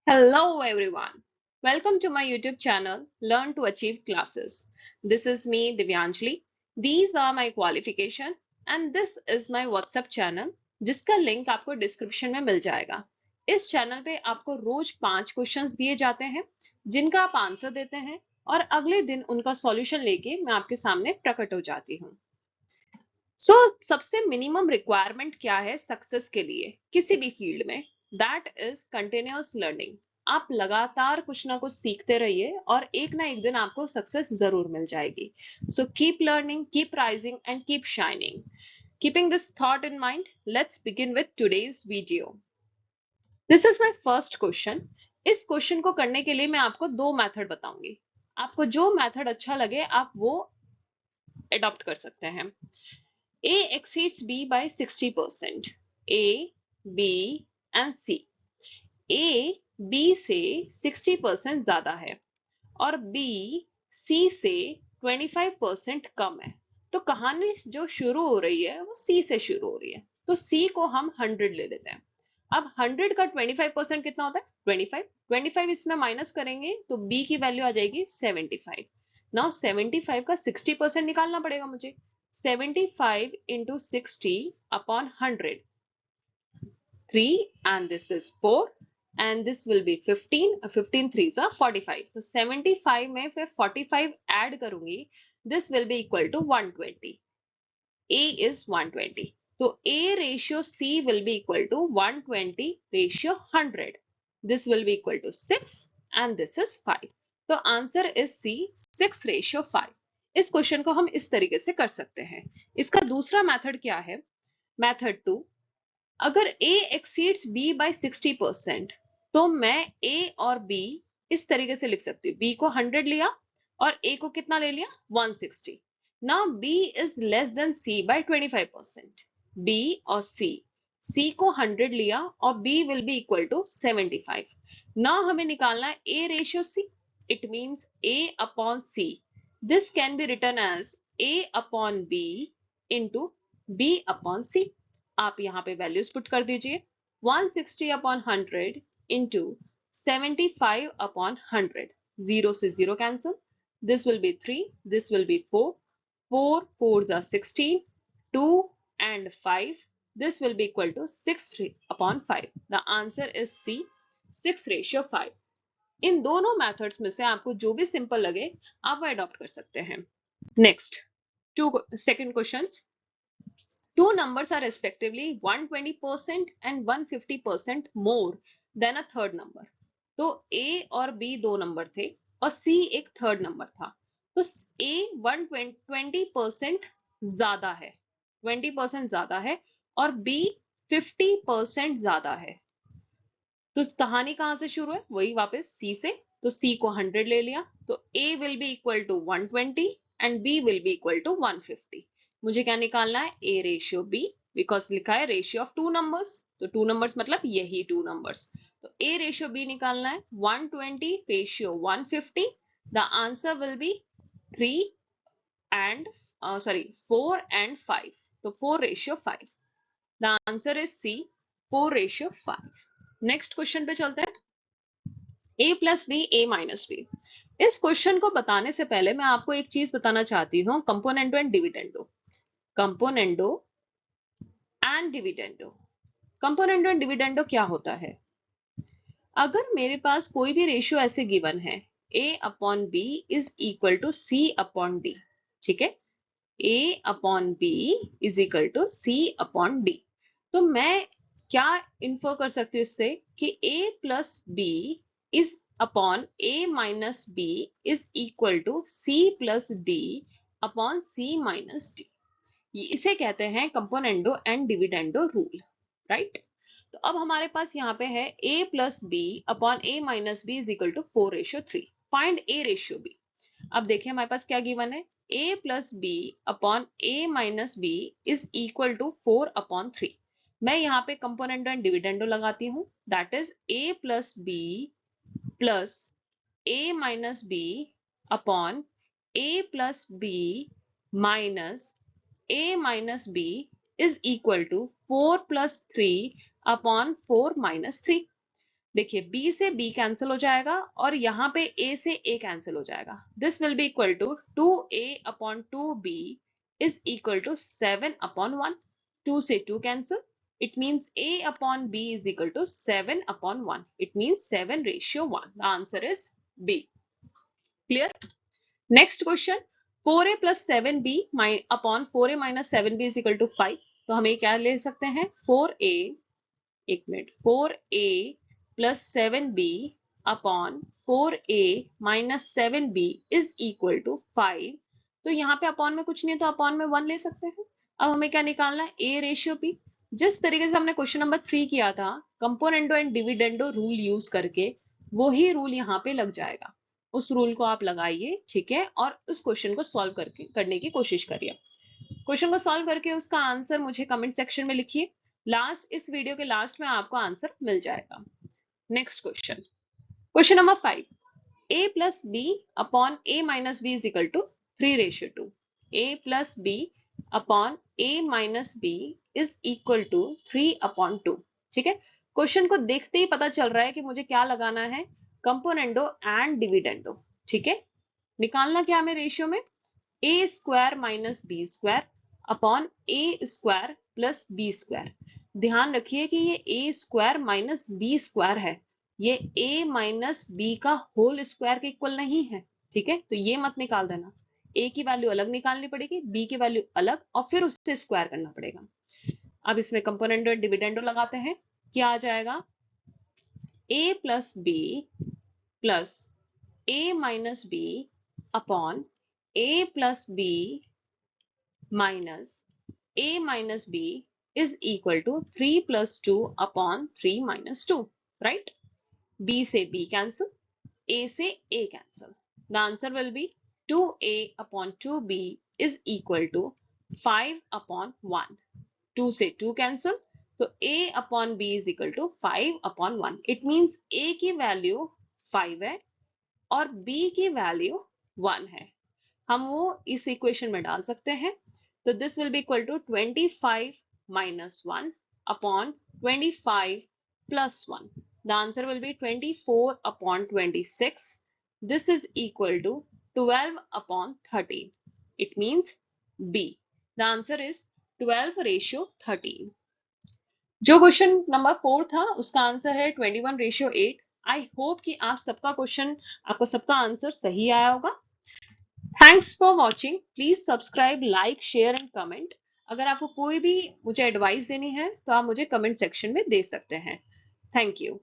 Hello everyone. Welcome to my YouTube channel Learn to Achieve Classes. This is me Divyanjali. These are my qualification and this is my WhatsApp channel जिसका link आपको description में मिल जाएगा। इस channel पे आपको रोज 5 questions दिए जाते हैं जिनका आप आंसर देते हैं और अगले दिन उनका सॉल्यूशन लेके मैं आपके सामने प्रकट हो जाती हूँ। सबसे मिनिमम रिक्वायरमेंट क्या है सक्सेस के लिए किसी भी फील्ड में? That is continuous learning. आप लगातार कुछ ना कुछ सीखते रहिए और एक ना एक दिन आपको सक्सेस जरूर मिल जाएगी। So keep learning, keep rising and keep shining. Keeping this thought in mind, let's begin with today's video. This is my first question. इस क्वेश्चन को करने के लिए मैं आपको 2 मेथड बताऊंगी। आपको जो मेथड अच्छा लगे आप वो अडॉप्ट कर सकते हैं। A exceeds B by 60%. A, B and C. A B से 60% ज्यादा है और B C से 25% कम है। तो कहानी जो शुरू हो रही है वो C से शुरू हो रही है। तो C को हम 100 ले लेते हैं। अब 100 का 25% कितना होता है? 25 इसमें माइनस करेंगे तो B की वैल्यू आ जाएगी 75। नाउ 75 का 60% निकालना पड़ेगा मुझे। 75 into 60 upon 100, 3 and this is 4 and this will be 15, 15 threes are 45. तो 75 में फिर 45 ऐड करूंगी, this will be equal to 120. A is 120. तो A ratio C will be equal to 120 ratio 100. This will be equal to 6 and this is 5. तो answer is C, 6 ratio 5. इस question को हम इस तरीके से कर सकते हैं। इसका दूसरा मेथड क्या है? मेथड 2, अगर A exceeds B by 60% तो मैं A और B इस तरीके से लिख सकती हूँ। B को 100 लिया और A को कितना ले लिया? 160. Now B is less than C by 25%. B और C को 100 लिया और B will be equal to 75. Now हमें निकालना है A ratio C. It means A upon C. This can be written as A upon B into B upon C. आप यहाँ पे वैल्यूज पुट कर दीजिए। 160 upon 100 into 75 upon 100. 0 से 0 cancel. This will be 3. This will be 4. 4 4s are 16. 2 and 5. This will be equal to 6 upon 5. The answer is C, 6 ratio 5. इन दोनों methods में से आपको जो भी सिंपल लगे आप वो अडॉप्ट कर सकते हैं। Next, second questions. Two numbers are respectively 120% and 150% more than a third number. तो A और B दो नंबर थे और C एक थर्ड नंबर था। तो A 120% ज्यादा है, 20% ज्यादा है और B 50% ज्यादा है। तो कहानी कहां से शुरू है? वही वापस C से। तो C को 100 ले लिया तो A will be equal to 120 and B will be equal to 150. मुझे क्या निकालना है? A रेशियो B, बिकॉज लिखा है रेशियो ऑफ टू नंबर्स, तो टू नंबर्स मतलब यही टू नंबर्स। तो A रेशियो B निकालना है 120 ratio 150. The answer will be 3 and 4 and 5. तो 4 ratio 5. The answer is C, 4 ratio 5. Next question पे चलते हैं। A plus B, A minus B. इस क्वेश्चन को बताने से पहले मैं आपको एक चीज बताना चाहती हूँ, componendo and dividendo. Componendo and dividendo, componendo and dividendo क्या होता है? अगर मेरे पास कोई भी रेशियो ऐसे गिवन है, A upon B is equal to C upon D, ठीक है? A upon B is equal to C upon D. तो मैं क्या इन्फर कर सकती हूँ इससे कि A plus B is upon A minus B is equal to C plus D upon C minus D. इसे कहते हैं componendo and dividendo rule, right? तो अब हमारे पास यहाँ पे है A plus B upon A minus B is equal to 4 ratio 3. Find A ratio B. अब देखिए हमारे पास क्या गिवन है, A plus B upon A minus B is equal to 4 upon 3. मैं यहाँ पे कंपोनेंडो एंड डिविडेंडो लगाती हूँ, that is A plus B plus A minus B upon A plus B minus A minus B is equal to 4 plus 3 upon 4 minus 3. देखिए b से b cancel हो जाएगा और यहाँ पे a से a कैंसिल हो जाएगा. This will be equal to 2a upon 2b is equal to 7 upon 1. 2 से 2 cancel. It means a upon b is equal to 7 upon 1. It means 7:1. The answer is B. Clear? Next question. 4a plus 7b upon 4a minus 7b is equal to 5. तो हमें क्या ले सकते हैं? 4a, एक minute, 4a plus 7b upon 4a minus 7b is equal to 5. तो यहाँ पे अपॉन में कुछ नहीं है तो अपॉन में 1 ले सकते हैं. अब हमें क्या निकालना है? a ratio p. जिस तरीके से हमने क्वेश्चन नंबर 3 किया था, componendo and dividendo rule use करके, वही रूल यहाँ पे लग जाएगा. उस रूल को आप लगाइए, ठीक है, और उस क्वेश्चन को सॉल्व करने की कोशिश करिए. क्वेश्चन को सॉल्व करके उसका आंसर मुझे कमेंट सेक्शन में लिखिए. इस वीडियो के लास्ट में आपको आंसर मिल जाएगा. Next question. Question number 5. a plus b upon a minus b is equal to 3:2. a plus b upon a minus b is equal to 3 upon 2. ठीक है. क्वेश्चन को देखते ही पता चल रहा है कि मुझे क्या लगाना है? Componendo and dividendo. ठीक है. निकालना क्या हमें रेशियो में? a square minus B square upon a square plus B square. ध्यान रखिए कि ये a square minus B square है, ये a माइनस बी का होल स्क्वायर के इक्वल नहीं है. ठीक है, तो ये मत निकाल देना. a की वैल्यू अलग निकालनी पड़ेगी, b की वैल्यू अलग, और फिर उससे स्क्वायर करना पड़ेगा. अब इसमें कंपोनेंडो और डिविडेंडो लगाते हैं. क्या आ जाएगा? a plus B plus a minus B upon a plus B minus a minus b is equal to 3 plus 2 upon 3 minus 2. Right? b से b cancel, a से a cancel. The answer will be 2a upon 2b is equal to 5 upon 1. 2 से 2 cancel, तो a upon b is equal to 5 upon 1. It means a की value 5 है और b की value 1 है. हम वो इस इक्वेशन में डाल सकते हैं. तो this will be equal to 25 minus 1 upon 25 plus 1. The answer will be 24 upon 26. This is equal to 12 upon 13. It means B. The answer is 12:13. जो क्वेश्चन नंबर 4 था उसका आंसर है 21:8. आई होप कि आपको सबका आंसर सही आया होगा. Thanks for watching. Please subscribe, like, share and comment. अगर आपको कोई भी मुझे एडवाइस देनी है तो आप मुझे कमेंट सेक्शन में दे सकते हैं. Thank you.